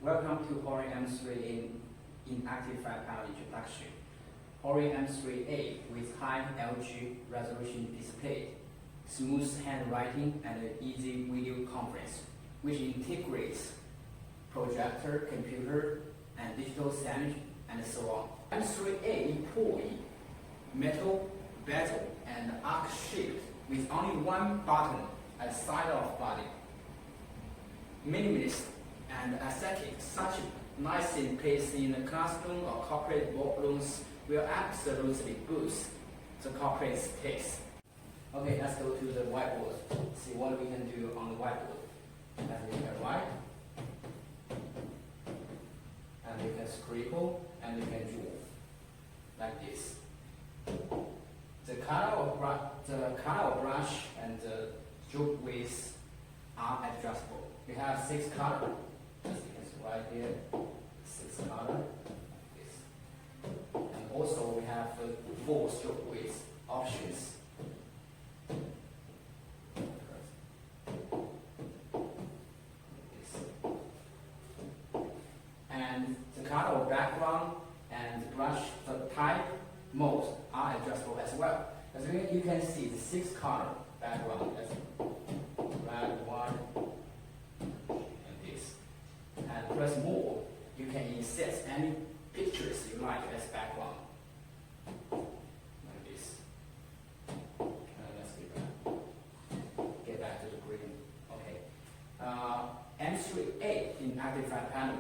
Welcome to Horion M3A in Active Flat Panel Introduction. Horion M3A with high LG resolution display, smooth handwriting and easy video conference, which integrates projector, computer, and digital signage, and so on. M3A employ metal, bezel, and arc shaped with only one button at the side of body. Minimalist and aesthetic, such nice in place in the classroom or corporate boardrooms will absolutely boost the corporate taste. Okay, let's go to the whiteboard. See what we can do on the whiteboard. And you can write, and you can scribble, and you can draw like this. The color of brush and the stroke width are adjustable. We have 6 colors. As you can see right here, 6 colors. And also we have 4 stroke width options. And the color of background and the brush, the type, mode are adjustable as well. As you can see, the 6 color background, that's red, white, and this. And press more, you can insert any pictures you like as background. Like this. Let's get back to the green. Okay. M3A in Active Flat Panel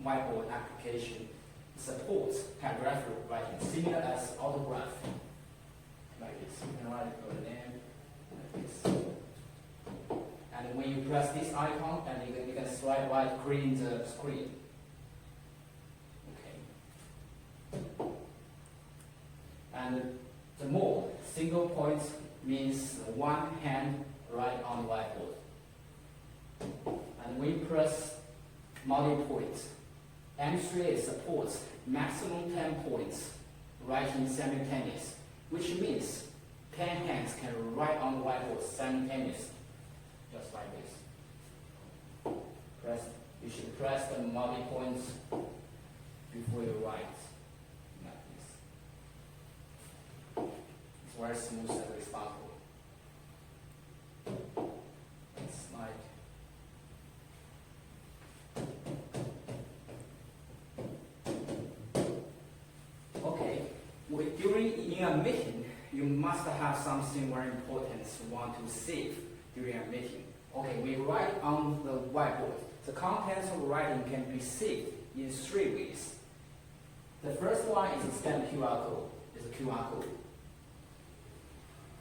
whiteboard application supports calligraphy writing, similar as autograph. Like this. You can write your name like this. And when you press this icon, and you can slide right green the screen. Okay. And the more single points means one hand right on the whiteboard. And when you press multi-points, M3A supports maximum 10 points writing simultaneous, which means 10 hands can write on the whiteboard simultaneously, just like this. You should press the multi-points before you write, like this. It's very smooth and responsible. It's like in a meeting, you must have something very important you want to save during a meeting. Okay, we write on the whiteboard. The contents of writing can be saved in 3 ways. The first one is a scan QR code. It's a QR code.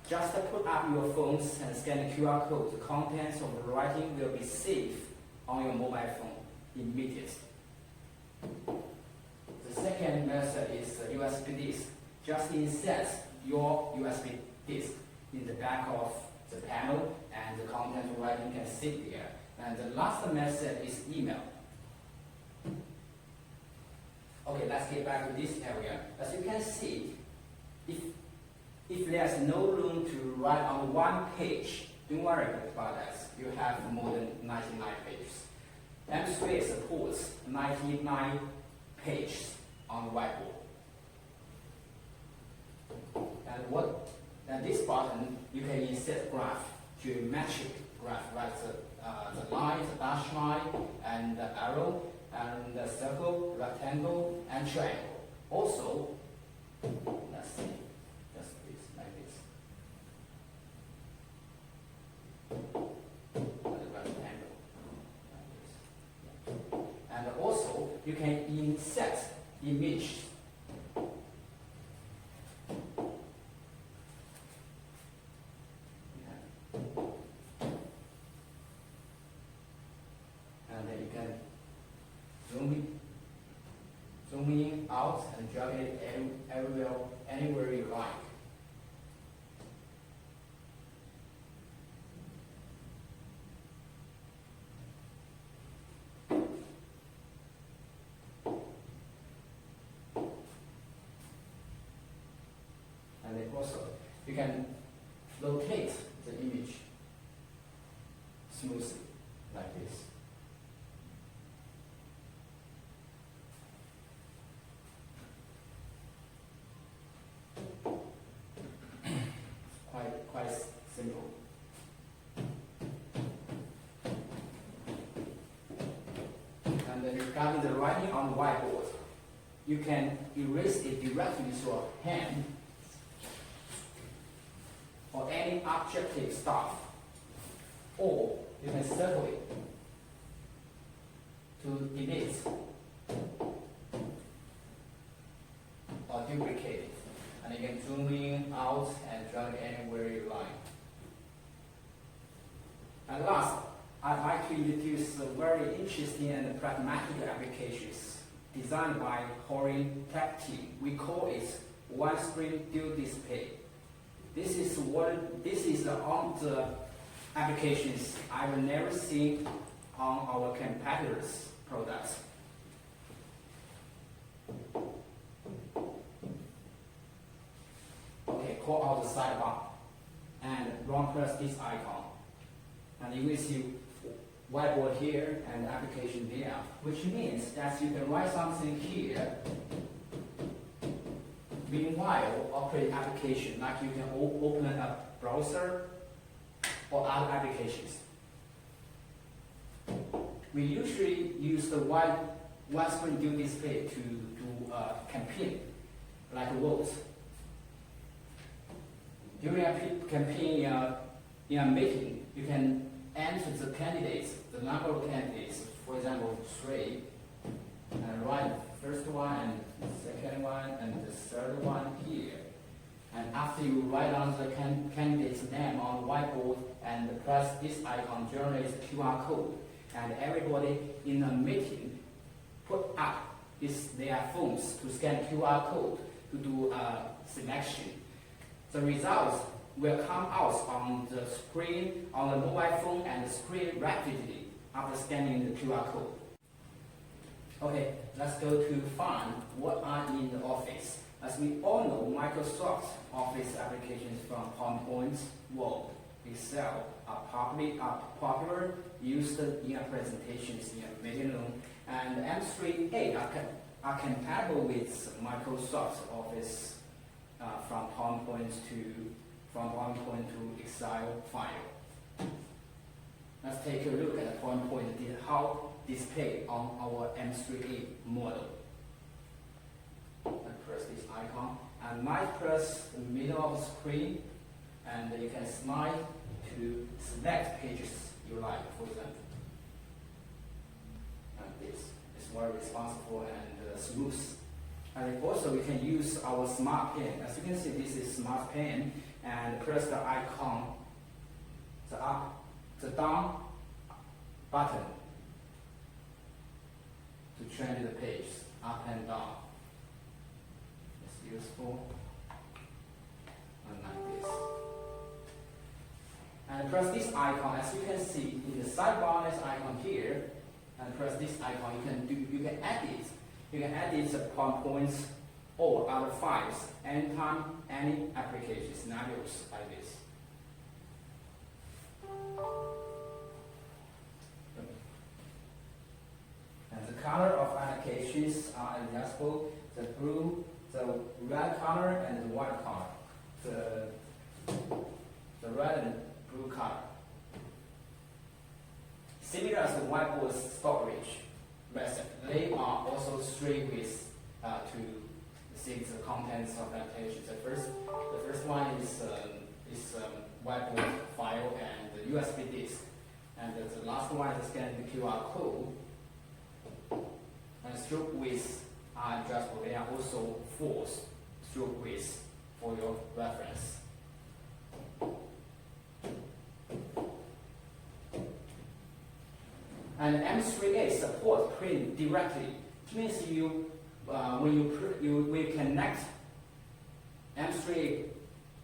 Just put up your phones and scan the QR code. The contents of the writing will be saved on your mobile phone immediately. The second method is USB disk. Just insert your USB disk in the back of the panel, and the content of writing can sit there. And the last method is email. Okay, let's get back to this area. As you can see, if there's no room to write on one page, don't worry about that. You have more than 99 pages. M3A supports 99 pages on the whiteboard. And this button, you can insert graph, geometric graph, like the line, the dash line, and the arrow, and the circle, rectangle, and triangle. Also, let's see, just this, like this. And the rectangle, like this. And also, you can insert image. Zoom in out and drag it anywhere you like. And then also, you can rotate the image smoothly, like this. quite simple. And then regarding the writing on the whiteboard, you can erase it directly with your hand or any objective stuff, or you can circle it to delete or duplicate it. And you can zoom in, out, and drag anywhere you like. And last, I'd like to introduce very interesting and pragmatic applications designed by Horion tech team. We call it one-screen dual display. This is on the applications I've never seen on our competitors' products. Okay, call out the sidebar and press this icon. And you will see whiteboard here and application there, which means that you can write something here. Meanwhile, operate application, like you can open a browser or other applications. We usually use the one-screen dual display to do a campaign, like a vote. During a campaign in a meeting, you can enter the candidates, the number of candidates, for example, 3, and write the first one and the second one and the third one here. And after you write down the candidate's name on the whiteboard and press this icon, generates QR code, and everybody in a meeting put up their phones to scan QR code to do a selection. The results will come out on the screen, on the mobile phone and the screen rapidly after scanning the QR code. Okay, let's go to find what are in the Office. As we all know, Microsoft Office applications from PowerPoint, Word, Excel are popular, used in presentations in a meeting room, and M3A are compatible with Microsoft Office from PowerPoint to Excel file. Let's take a look at the PowerPoint how displayed on our M3A model. And press this icon, and might press the middle of the screen, and you can slide to select pages you like, for example. And this is very responsive and smooth. And also we can use our smart pen. As you can see, this is smart pen, and press the icon, the up, the down button to change the page up and down. It's useful, and like this. And press this icon. As you can see in the sidebar, this icon here, and press this icon. You can edit. You can edit the PowerPoints or other files anytime, any application scenarios like this. And the color of applications are adjustable: the blue, the red color, and the white color. The red and blue color. Similar as the whiteboard storage method, they are also straight with to see the contents of the application. The first one is whiteboard file and the USB disk, and the last one is scanning the QR code. And stroke widths are adjustable. They are also forced stroke widths for your reference. And M3A supports print directly. It means when you connect M3A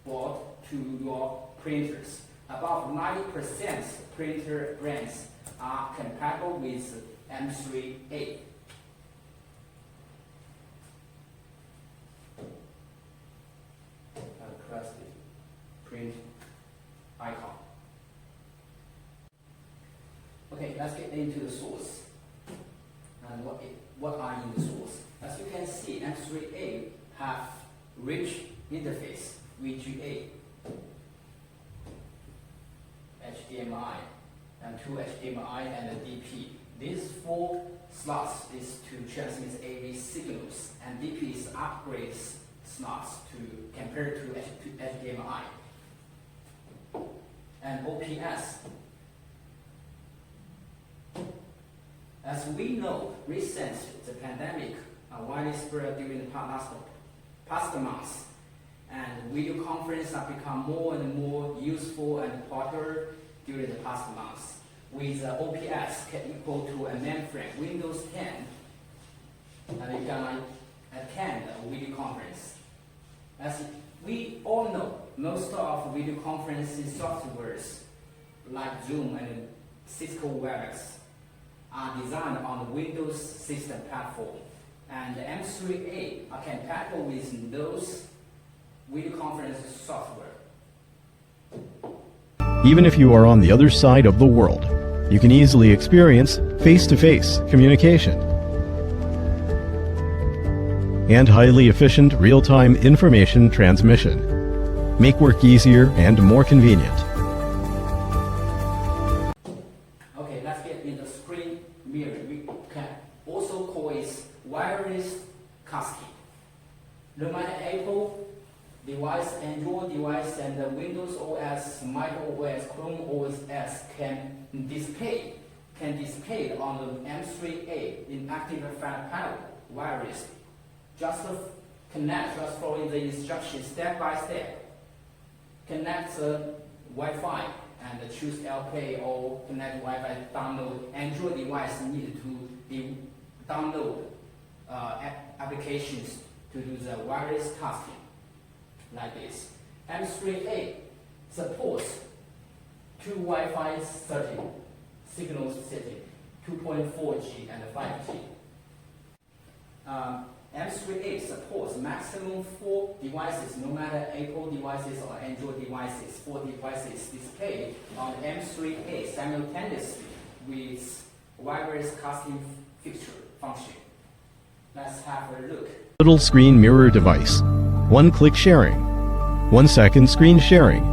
board to your printers, about 90% printer brands are compatible with M3A. Press the print icon. Okay, let's get into the source. And what are in the source? As you can see, M3A have rich interface, VGA. HDMI, and 2 HDMI and a DP. These 4 slots is to transmit AV signals, and DP is upgrade slots to compared to HDMI. And OPS. As we know, recent the pandemic widely spread during the past months, and video conference have become more and more useful and popular during the past months. With OPS equal to a mainframe, Windows 10, and you can attend a video conference. As we all know, most of video conferencing softwares like Zoom and Cisco WebEx are designed on the Windows system platform, and the M3A are compatible with those video conference software. Even if you are on the other side of the world, you can easily experience face-to-face communication and highly efficient real-time information transmission. Make work easier and more convenient. Okay, let's get into screen mirror. We can also call it wireless casting. No matter Apple device, Android device, and the Windows OS, Mac OS, Chrome OS can display on the M3A in active panel wireless. Just following the instructions step by step. Connect the Wi-Fi and choose AirPlay or connect Wi-Fi download. Android device need to download applications to do the wireless casting like this. M3A supports 2 Wi-Fi signals setting, 2.4G and 5G. M3A supports maximum 4 devices, no matter Apple devices or Android devices. 4 devices displayed on M3A simultaneously with wireless casting function. Let's have a look. Little screen mirror device. 1-click sharing. 1-second screen sharing.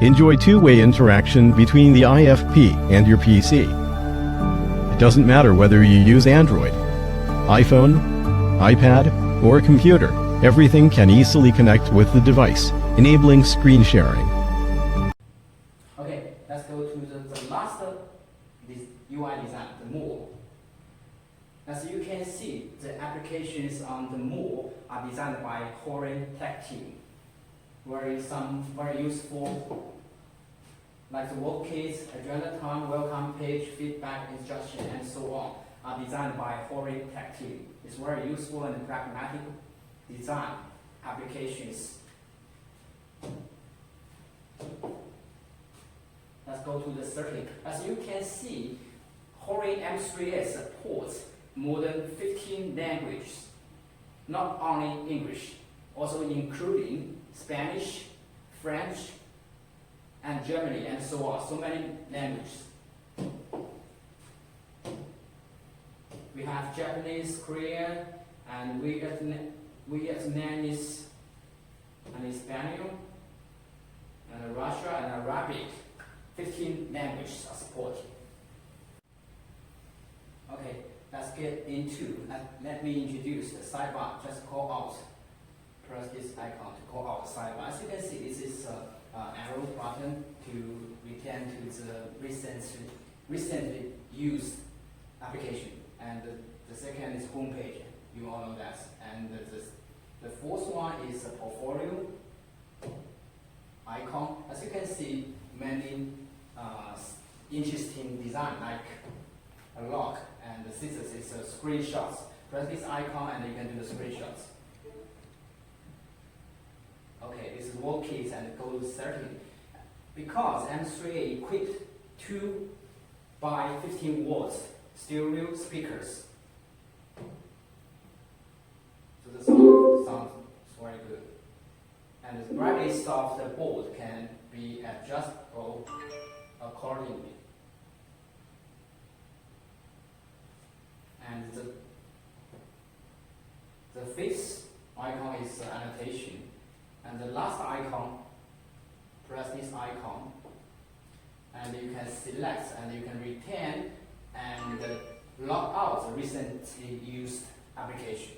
Enjoy 2-way interaction between the IFP and your PC. It doesn't matter whether you use Android, iPhone, iPad, or a computer. Everything can easily connect with the device, enabling screen sharing. Okay, let's go to the last UI design, the more. As you can see, the applications on the more are designed by Horion tech team. Very useful, like the work kits, agenda time, welcome page, feedback, instruction, and so on, are designed by Horion tech team. It's very useful and pragmatic design applications. Let's go to the circuit. As you can see, Horion M3A supports more than 15 languages, not only English, also including Spanish, French, and Germany, and so on. So many languages. We have Japanese, Korean, and Vietnamese, and Spanish, and Russia, and Arabic. 15 languages are supported. Okay, let's get into, let me introduce the sidebar. Just call out, press this icon to call out the sidebar. As you can see, this is an arrow button to return to the recently used application. And the second is homepage. You all know that. And the fourth one is a portfolio icon. As you can see, many interesting design like a lock, and the scissors is screenshots. Press this icon and you can do the screenshots. Okay, this is work kits and go to setting. Because M3A equipped 2 by 15 watts stereo speakers. So the sound is very good. And the brightness of the board can be adjustable accordingly. And the fifth icon is annotation. And the last icon, press this icon, and you can select and you can retain and log out the recently used application.